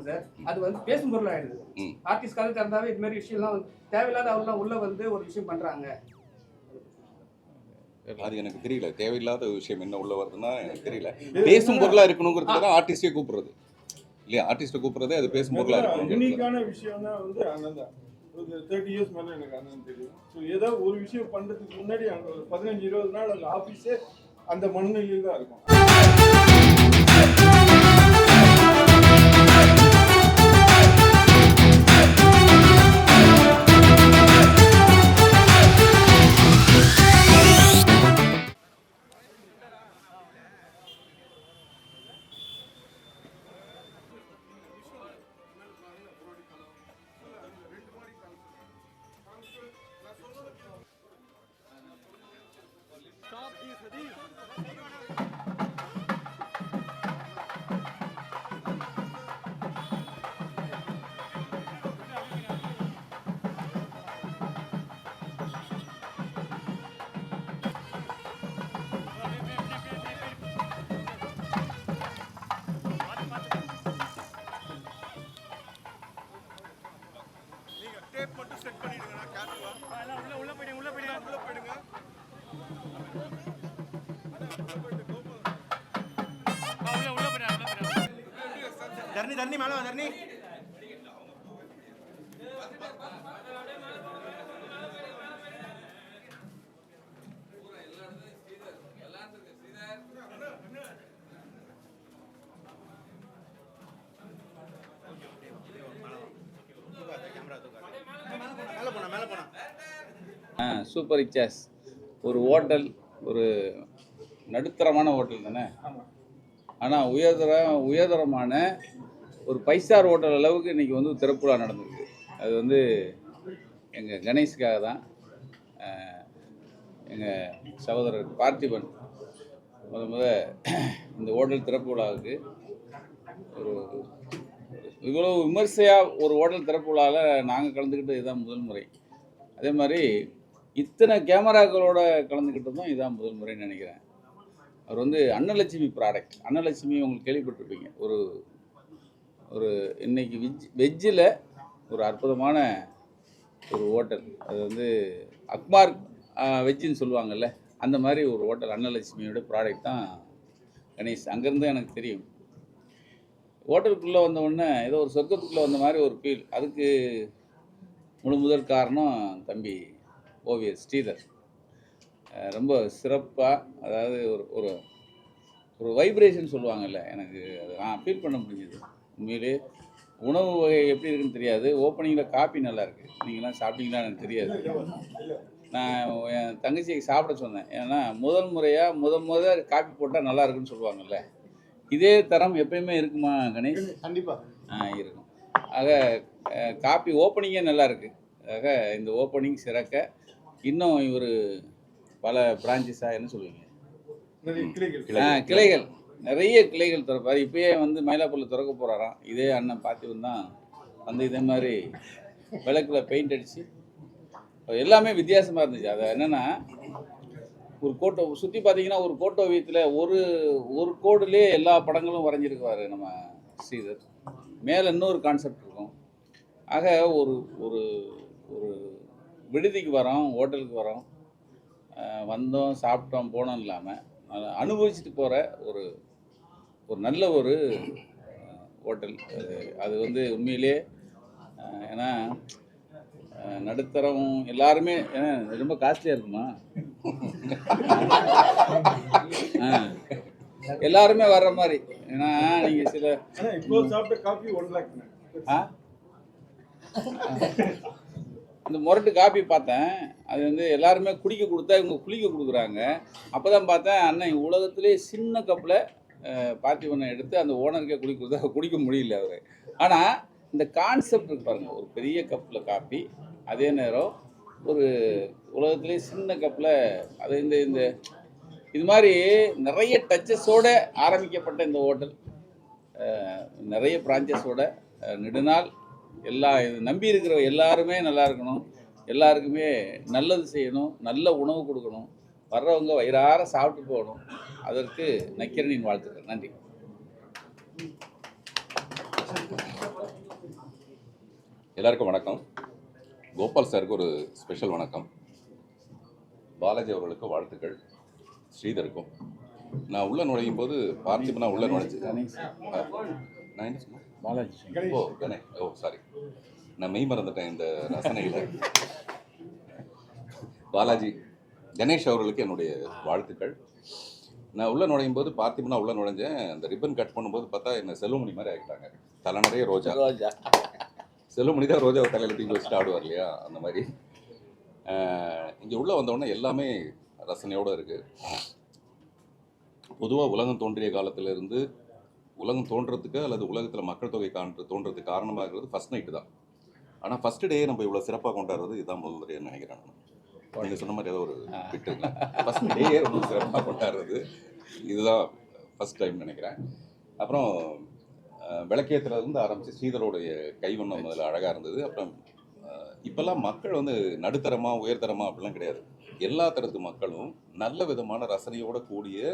Sir, அது வந்து பேசும் பொருள் ஆயிடுது. ஆர்டிஸ்ட் காலேஜ் திறந்தாவே இது மாதிரி விஷயம்லாம் வந்து தேவையில்லாத அவர்லாம் உள்ள வந்து ஒரு விஷயம் பண்றாங்க. அது எனக்கு தெரியல. தேவையில்லாத விஷயம் என்ன உள்ள வருதுன்னா எனக்கு தெரியல. பேசும் பொருளா இருக்கணுங்கிறதுக்கு தான் ஆர்டிஸ்டே கூப்பிடுறது இல்லையா? ஆர்டிஸ்ட்டை கூப்பிடுறதே அது பேசும் பொருளா இருக்கணும். யூனிக்கான விஷயம்னா வந்து அண்ணன் தான். ஒரு 30 இயர்ஸ் மேலே எனக்கு அண்ணன் தெரியும். ஸோ ஏதோ ஒரு விஷயம் பண்ணுறதுக்கு முன்னாடி அங்கே ஒரு 15-20 நாள் அந்த ஆஃபீஸே அந்த மண்ணில் தான் இருக்கும். தண்ணி மேல தண்ணி சூப்பர் இச்சாஸ் ஒரு ஹோட்டல், ஒரு நடுத்தரமான ஹோட்டல் தானே. ஆனால் உயர்தரமான ஒரு 5 ஸ்டார் ஹோட்டல் அளவுக்கு இன்றைக்கி வந்து திறப்புலா நடந்திருக்கு. அது வந்து எங்கள் கணேஷ்காக தான். எங்கள் சகோதரர் பார்த்திபன் முத இந்த ஹோட்டல் திறப்பு விழாவுக்கு ஒரு இவ்வளோ விமர்சையாக ஒரு ஹோட்டல் திறப்பு விழாவில் நாங்கள் கலந்துக்கிட்டது இதுதான் முதல் முறை. அதே மாதிரி இத்தனை கேமராக்களோட கலந்துக்கிட்டதும் இதுதான் முதல் முறைன்னு நினைக்கிறேன். அவர் வந்து அன்னலட்சுமி ப்ராடக்ட். அன்னலட்சுமி உங்களுக்கு கேள்விப்பட்டிருப்பீங்க. ஒரு இன்னைக்கு வெஜ்ஜில் ஒரு அற்புதமான ஒரு ஹோட்டல். அது வந்து அக்மார் வெஜ்ஜின்னு சொல்லுவாங்கள்ல, அந்த மாதிரி ஒரு ஹோட்டல் அன்னலட்சுமியோட ப்ராடக்ட் தான் கணேஷ். அங்கேருந்து எனக்கு தெரியும். ஹோட்டலுக்குள்ளே வந்த உடனே ஏதோ ஒரு சொர்க்கத்துக்குள்ளே வந்த மாதிரி ஒரு ஃபீல். அதுக்கு முதல் காரணம் தம்பி ஓவியர் ஸ்ரீதர். ரொம்ப சிறப்பாக, அதாவது ஒரு ஒரு வைப்ரேஷன் சொல்லுவாங்கல்ல, எனக்கு அது நான் ஃபீல் பண்ண முடிஞ்சது. உண்மையிலே உணவு வகை எப்படி இருக்குன்னு தெரியாது. ஓப்பனிங்கில் காப்பி நல்லாயிருக்கு. நீங்களாம் சாப்பிட்டீங்களா எனக்கு தெரியாது. நான் என் தங்கச்சிக்கு சாப்பிட சொன்னேன். ஏன்னா முதல் முறையாக காப்பி போட்டால் நல்லா இருக்குன்னு சொல்லுவாங்கல்ல. இதே தரம் எப்பயுமே இருக்குமா கணேஷ்? கண்டிப்பாக இருக்கும். ஆக காப்பி ஓப்பனிங்கே நல்லாயிருக்கு. ஆக இந்த ஓப்பனிங் சிறக்க இன்னும் இவர் பல பிரான்ச்சஸாக என்ன சொல்லுவீங்க, கிளைகள், நிறைய கிளைகள் திறப்பார். இப்போயே வந்து மயிலாப்பூரில் திறக்க போகிறாராம். இதே அண்ணன் பார்த்திபன் தான் வந்து இதே மாதிரி விளக்கில் பெயிண்ட் அடித்து எல்லாமே வித்தியாசமாக இருந்துச்சு. அது என்னென்னா, ஒரு கோட்டை சுற்றி பார்த்தீங்கன்னா ஒரு கோட்டோவியத்தில் ஒரு கோடுலேயே எல்லா படங்களும் வரைஞ்சிருக்குவார் நம்ம ஸ்ரீதர். மேலே இன்னொரு கான்செப்ட் இருக்கும். ஆக ஒரு ஒரு ஒரு விடுதிக்கு வரோம், ஹோட்டலுக்கு வரோம், வந்தோம், சாப்பிட்டோம், போனோம் இல்லாமல் அனுபவிச்சுட்டு போகிற ஒரு நல்ல ஒரு ஹோட்டல் அது வந்து உண்மையிலே. ஏன்னா நடுத்தரம் எல்லாருமே ரொம்ப காஸ்ட்லியாக இருக்குமா, எல்லாருமே வர்ற மாதிரி. ஏன்னா நீங்கள் சில இந்த முரட்டு காப்பி பார்த்தேன். அது வந்து எல்லாருமே குடிக்க கொடுத்தா இவங்க குளிக்க கொடுக்குறாங்க. அப்போ தான் பார்த்தேன், அண்ணன் உலகத்திலே சின்ன கப்பில் பார்த்திபனை எடுத்து அந்த ஓனருக்கே குடிக்க கொடுத்தா குடிக்க முடியல அவர். ஆனால் இந்த கான்செப்ட் இருக்கு பாருங்கள், ஒரு பெரிய கப்பில் காப்பி, அதே நேரம் ஒரு உலகத்திலே சின்ன கப்பில் அது இந்த இது மாதிரி நிறைய டச்சஸோடு ஆரம்பிக்கப்பட்ட இந்த ஹோட்டல் நிறைய பிரான்ச்சஸோட நெடுநாள் எல்லா நம்பி இருக்கிற எல்லாருமே நல்லா இருக்கணும், எல்லாருக்குமே நல்லது செய்யணும், நல்ல உணவு கொடுக்கணும், வர்றவங்க வயிறார சாப்பிட்டு போகணும். அதற்கு நக்கீரனின் வாழ்த்துக்கள். நன்றி. எல்லாருக்கும் வணக்கம். கோபால் சாருக்கு ஒரு ஸ்பெஷல் வணக்கம். பாலாஜி அவர்களுக்கு வாழ்த்துக்கள். ஸ்ரீதருக்கும். நான் உள்ள நுழையும் போது பார்த்திபனா உள்ள நுழைச்சு நான் என்ன சொன்னேன்? பாலாஜி சாரி, நான் மெய் மறந்துட்டேன் இந்த ரசனையில். பாலாஜி கணேஷ் அவர்களுக்கு என்னுடைய வாழ்த்துக்கள். நான் உள்ள நுழையும் போது பார்த்திபனா உள்ள நுழைஞ்சேன். அந்த ரிப்பன் கட் பண்ணும்போது பார்த்தா என்ன செல்வமணி மாதிரி ஆகிட்டாங்க. தலை நிறைய ரோஜா. செல்வமணி தான் ரோஜாவை தலையில் தூக்கி வச்சுட்டு ஆடுவார் இல்லையா, அந்த மாதிரி. இங்கே உள்ளே வந்தோடனே எல்லாமே ரசனையோடு இருக்குது. பொதுவாக உலகம் தோன்றிய காலத்திலிருந்து உலகம் தோன்றதுக்கு அல்லது உலகத்தில் மக்கள் தொகை தோன்றதுக்கு காரணமாகிறது ஃபஸ்ட் நைட்டு தான். ஆனால் ஃபஸ்ட்டு டே நம்ம இவ்வளோ சிறப்பாக கொண்டாடுறது இதுதான் முதல் முறையாக நினைக்கிறேன். நீங்கள் சொன்ன மாதிரி ஏதோ ஒரு பிட்டு ஃபஸ்ட் டேயே ரொம்ப சிறப்பாக கொண்டாடுறது இதுதான் ஃபஸ்ட் டைம் நினைக்கிறேன். அப்புறம் விளக்கேற்றுலேருந்து ஆரம்பித்து ஸ்ரீதரோடைய கைவண்ணம் அதில் அழகாக இருந்தது. அப்புறம் இப்போல்லாம் மக்கள் வந்து நடுத்தரமாக உயர்தரமாக அப்படிலாம் கிடையாது. எல்லா தரத்து மக்களும் நல்ல விதமான ரசனையோடு கூடிய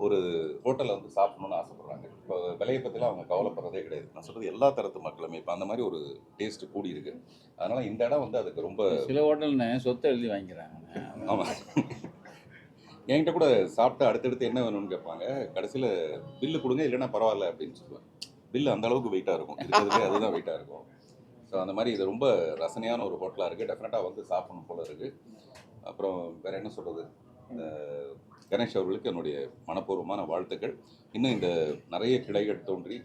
ஒரு ஹோட்டலில் வந்து சாப்பிடணும்னு ஆசைப்படுறாங்க. இப்போ விலையை பற்றிலாம் அவங்க கவலைப்படுறதே கிடையாது. நான் சொல்கிறது எல்லா தரத்து மக்களுமே இப்போ அந்த மாதிரி ஒரு டேஸ்ட்டு கூடி இருக்கு. அதனால் இந்த இடம் வந்து அதுக்கு ரொம்ப சில ஹோட்டல்னு சொத்தை எழுதி வாங்கிக்கிறாங்க. ஆமாம், என்கிட்ட கூட சாப்பிட்டு அடுத்தடுத்து என்ன வேணும்னு கேட்பாங்க. கடைசியில் பில்லு கொடுங்க இல்லைன்னா பரவாயில்ல அப்படின்னு சொல்லுவேன். பில்லு அந்த அளவுக்கு வெயிட்டாக இருக்கும், இருக்கிறதுலே அதுதான் வெயிட்டாக இருக்கும். ஸோ அந்த மாதிரி இது ரொம்ப ரசனையான ஒரு ஹோட்டலாக இருக்குது. டெஃபினட்டாக வந்து சாப்பிடணும் போல இருக்குது. அப்புறம் வேறு என்ன சொல்கிறது, கணேஷ் அவர்களுக்கு என்னுடைய மனப்பூர்வமான வாழ்த்துக்கள். இன்னும் இந்த நிறைய கிளைகள் தோன்றி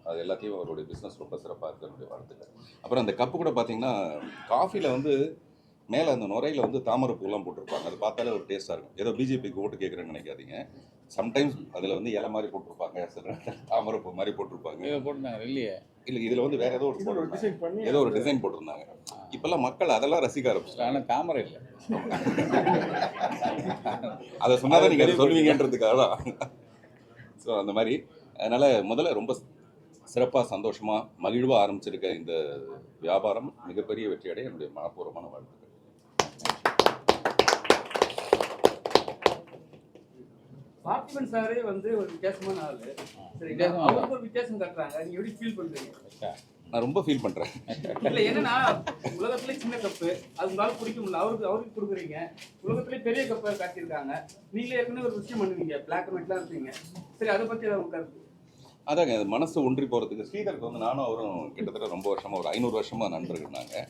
அது எல்லாத்தையும் அவருடைய பிஸ்னஸ் ரொம்ப சிறப்பாக இருக்க என்னுடைய வாழ்த்துக்கள். அப்புறம் அந்த கப்பு கூட பார்த்தீங்கன்னா காஃபியில் வந்து மேலே அந்த நுரையில் வந்து தாமரை பூலாம் போட்டிருப்பாங்க. அது பார்த்தாலே ஒரு டேஸ்ட்டாக இருக்கும். ஏதோ பிஜேபிக்கு ஓட்டு கேட்குறேன்னு நினைக்காதீங்க. சம்டைம்ஸ் அதில் வந்து இலை மாதிரி போட்டிருப்பாங்க, சில தாமரை பூ மாதிரி போட்டிருப்பாங்க. போட்டிருந்தாங்க இல்லையே? இல்லை, இதில் வந்து வேறு ஏதோ ஒரு டிசைன் பண்ணி ஏதோ ஒரு டிசைன் போட்டிருந்தாங்க. இப்போல்லாம் மக்கள் அதெல்லாம் ரசிக்க ஆரம்பிச்சிட்டாங்க. ஆனால் தாமரை இல்லை. அதை சொன்னாதான் நீங்கள் அதை சொல்லுவீங்கன்றதுக்காக தான். ஸோ அந்த மாதிரி அதனால் முதல்ல ரொம்ப சிறப்பாக சந்தோஷமாக மகிழ்வாக ஆரம்பிச்சிருக்க இந்த வியாபாரம் மிகப்பெரிய வெற்றியடைய என்னுடைய மனப்பூர்வமான வாழ்த்துக்கள். பார்த்திபன் சாரே வந்து ஒரு வித்தியாசமான ஆளு. சரிங்களா? அவருக்கு ஒரு வித்தியாசம் காட்டுறாங்க. நீங்க எப்படி ஃபீல் பண்றீங்க? நான் ரொம்ப ஃபீல் பண்ணுறேன். இல்ல என்னன்னா உலகத்திலே சின்ன கப்பு அது உங்களால பிடிக்க முடியல, அவருக்கு கொடுக்குறீங்க. உலகத்திலே பெரிய கப்பை காட்டியிருக்காங்க. நீங்களே ஏற்கனவே ஒரு விஷயம் பண்ணுவீங்க, பிளாக் அண்ட் ஒயிட்லாம் இருப்பீங்க. சரி, அதை பத்தி ஏதாவது கருத்து? அதாங்க, அது மனசு ஒன்றி போகிறதுக்கு ஸ்ரீதருக்கு வந்து நானும் அவரும் கிட்டத்தட்ட ரொம்ப வருஷமாக ஒரு 500 வருஷமாக நண்பர்கள் நாங்கள்.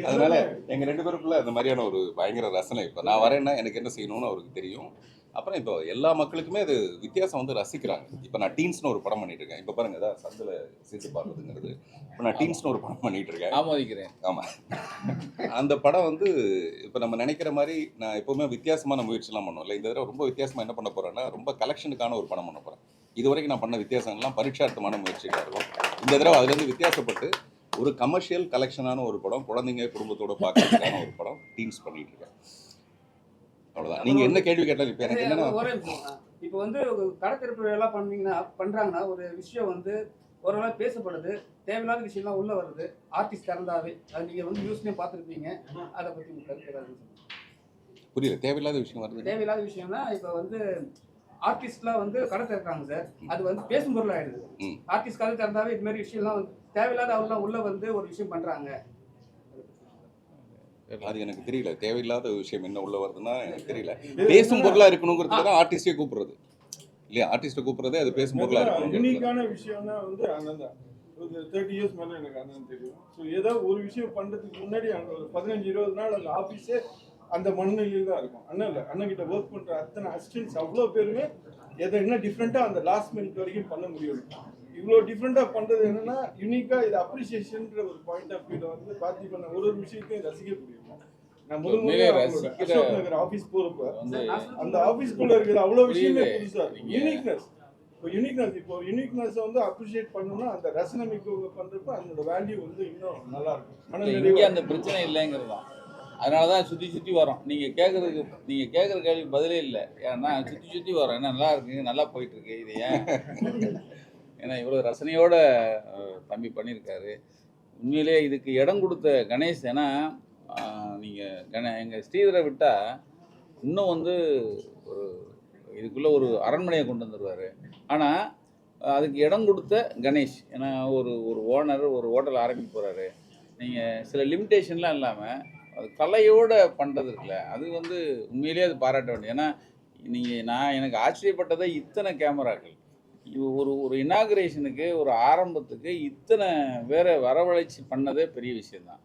அதனால எங்க 2 பேருக்குள்ள அந்த மாதிரியான ஒரு பயங்கர ரசனை. இப்போ நான் வரேன்னா எனக்கு என்ன செய்யணும்னு அவருக்கு தெரியும். அப்புறம் இப்போ எல்லா மக்களுக்குமே அது வித்தியாசம் வந்து ரசிக்கிறாங்க. இப்போ நான் டீன்ஸ்னு ஒரு படம் பண்ணிட்டு இருக்கேன். இப்போ பாருங்க, ஏதாவது சந்தில் சீட்டு பார்க்குறதுங்கிறது. இப்போ நான் டீன்ஸ்னு ஒரு படம் பண்ணிட்டு இருக்கேன். ஆமோதிக்கிறேன். ஆமாம், அந்த படம் வந்து இப்போ நம்ம நினைக்கிற மாதிரி நான் எப்போவுமே வித்தியாசமான முயற்சிலாம் பண்ணுவோம்ல. இந்த தடவை ரொம்ப வித்தியாசமாக என்ன பண்ண போகிறேன்னா ரொம்ப கலெக்ஷனுக்கான ஒரு படம் பண்ண போகிறேன். இது வரைக்கும் நான் பண்ண வித்தியாசங்கள்லாம் பரீட்சார்த்தமான முயற்சிகளாக இருக்கும். இந்த தடவை அதுலேருந்து வித்தியாசப்பட்டு ஒரு கமர்ஷியல் கலெக்ஷனான ஒரு படம், குழந்தைங்க குடும்பத்தோட பார்க்கறதுக்கான ஒரு படம் டீன்ஸ் பண்ணிட்டு இருக்கேன். அவ்வளோதான். நீங்கள் என்ன கேள்வி கேட்டாலும் இப்போ எனக்கு என்னன்னா, ஒரே நிமிஷம். இப்போ வந்து கடை திறப்பு எல்லாம் பண்றாங்கன்னா ஒரு விஷயம் வந்து ஓரளவு பேசப்படுது, தேவையில்லாத விஷயம்லாம் உள்ள வருது. ஆர்டிஸ்ட் திறந்தாவே அது நீங்க வந்து நியூஸ்லயும் பார்த்துருப்பீங்க. அதை பத்தி உங்களுக்கு கருத்து ஏதாவது? புரியல, தேவையில்லாத விஷயம் வருது. தேவையில்லாத விஷயம்னா இப்போ வந்து ஆர்டிஸ்ட்லாம் வந்து கடை திறக்கிறாங்க சார், அது வந்து பேசும் பொருள் ஆயிடுது. ஆர்டிஸ்ட் கடை திறந்தாவே இது மாதிரி விஷயம்லாம் வந்து தேவையில்லாத அவங்களாம் உள்ள வந்து ஒரு விஷயம் பண்றாங்க. அது எனக்கு தெரியல. தேவையில்லாத விஷயம் என்ன உள்ள வருதுன்னா எனக்கு தெரியல. பேசும் பொருளாக இருக்கணுங்கிறதுக்கு தான் ஆர்டிஸ்டே கூப்பிடுறது இல்லையா? ஆர்டிஸ்ட்டை கூப்பிடுறதே அது பேசும் பொருளாக இருக்கணும். யூனிக்கான விஷயம்னா வந்து அண்ணன் தான். ஒரு 30 இயர்ஸ் மேலே எனக்கு அண்ணன் தெரியும். ஸோ ஏதாவது ஒரு விஷயம் பண்ணுறதுக்கு முன்னாடி அங்கே ஒரு 15-20 நாள் அந்த ஆஃபீஸே அந்த மண்ணிலையில் தான் இருக்கும். அண்ணன் இல்லை, அண்ணன்கிட்ட ஒர்க் பண்ணுற அத்தனை அசிஸ்டன்ட்ஸ் அவ்வளோ பேருமே எதை என்ன டிஃப்ரெண்ட்டாக அந்த லாஸ்ட் மினிட் வரைக்கும் பண்ண முடியும். இவ்வளோ டிஃப்ரெண்ட்டாக பண்ணுறது என்னன்னா யூனிக்காக இது அப்ரிசியேஷன்ற ஒரு பாயிண்ட் ஆஃப் வியூவில் வந்து பார்த்திபன் ஒரு விஷயத்தையும் ரசிக்க முடியும். நான் அசோக் நகர் ஆஃபீஸ் போகிறப்ப அந்த ஆஃபீஸ்க்குள்ள இருக்கிற அவ்வளோ விஷயமே புதுசாக இருக்கும். யூனிக்னஸ் இப்போ யூனிக்னஸை வந்து அப்ரிஷியேட் பண்ணணும்னா அந்த ரசனை மிக்கவங்க பண்ணுறப்ப அதோட வேல்யூ வந்து இன்னும் நல்லா இருக்கும். இங்கே அந்த பிரச்சனை இல்லைங்கிறது தான். அதனால தான் சுற்றி வரோம். நீங்கள் கேட்குற கேள்வி பதிலே இல்லை. ஏன்னா சுற்றி வரோம். ஏன்னா நல்லா இருக்குங்க, நல்லா போயிட்டுருக்கு. இது ஏன்? ஏன்னா இவ்வளோ ரசனையோட தம்பி பண்ணியிருக்காரு. உண்மையிலே இதுக்கு இடம் கொடுத்த கணேஷ். ஏன்னா நீங்கள் எங்கள் ஸ்ரீதரை விட்டால் இன்னும் வந்து ஒரு இதுக்குள்ளே ஒரு அரண்மனையை கொண்டு வந்துடுவார். ஆனால் அதுக்கு இடம் கொடுத்த கணேஷ். ஏன்னா ஒரு ஒரு ஓனர் ஒரு ஹோட்டல் ஆரம்பிக்க போகிறாரு, நீங்கள் சில லிமிட்டேஷன்லாம் இல்லாமல் அது கலையோடு பண்ணுறது இருக்குல்ல, அது வந்து உண்மையிலேயே அது பாராட்ட வேண்டியது. ஏன்னா நான் எனக்கு ஆச்சரியப்பட்டதை இத்தனை கேமராக்கள் ஒரு ஒரு இனாகுரேஷனுக்கு ஒரு ஆரம்பத்துக்கு இத்தனை பேரை வரவழைச்சி பண்ணதே பெரிய விஷயந்தான்.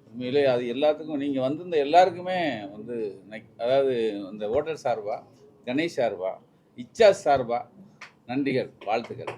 உண்மையிலே அது எல்லாத்துக்கும் நீங்கள் வந்திருந்த எல்லாருக்குமே வந்து அதாவது இந்த ஹோட்டல் சார்பாக, கணேஷ் சார்பாக, இச்சாஸ் சார்பாக நன்றிகள், வாழ்த்துக்கள்.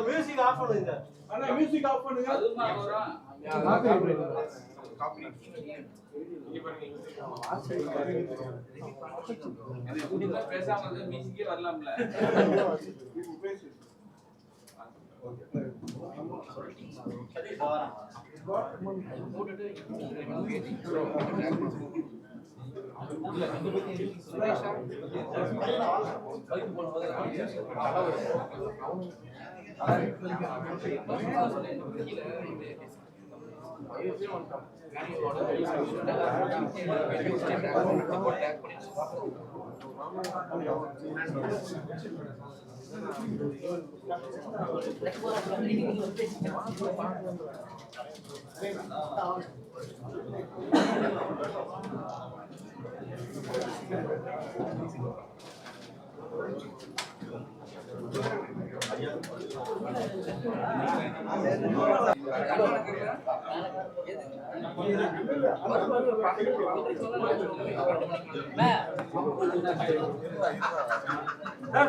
மியூசிக் ஆஃப் பண்ணுங்க. ஆனா மியூசிக் ஆஃப் பண்ணுங்க. பேசாம மியூசிக்கே வரலாம்ல.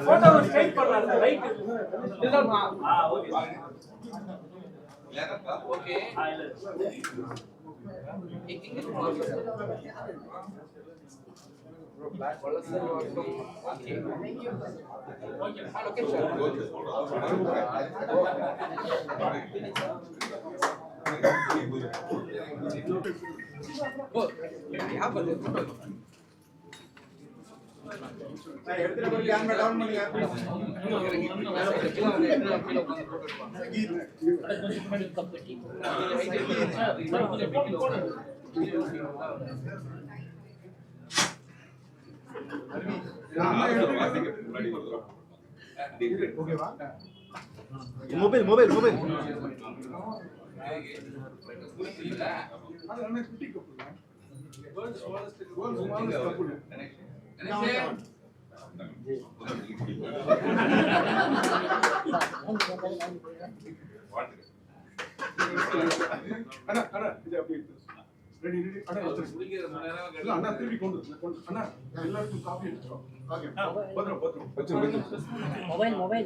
போட்டோ ஸ்ட்ரைட் பண்ணலாம் சார். ரைட் இதுதான்மா. ஓகே ஓகே கேமரா டவுன் பண்ணுங்க. மொபைல் மொபைல் மொபைல் அண்ணா அண்ணா இது அப்படியே ரெடி ரெடி அண்ணா அண்ணா திருப்பி கொண்டு அண்ணா எல்லாருக்கும் காஃபி எடுத்துக்கோ. ஓகே பத்திரம் பத்திரம் मोबाइल मोबाइल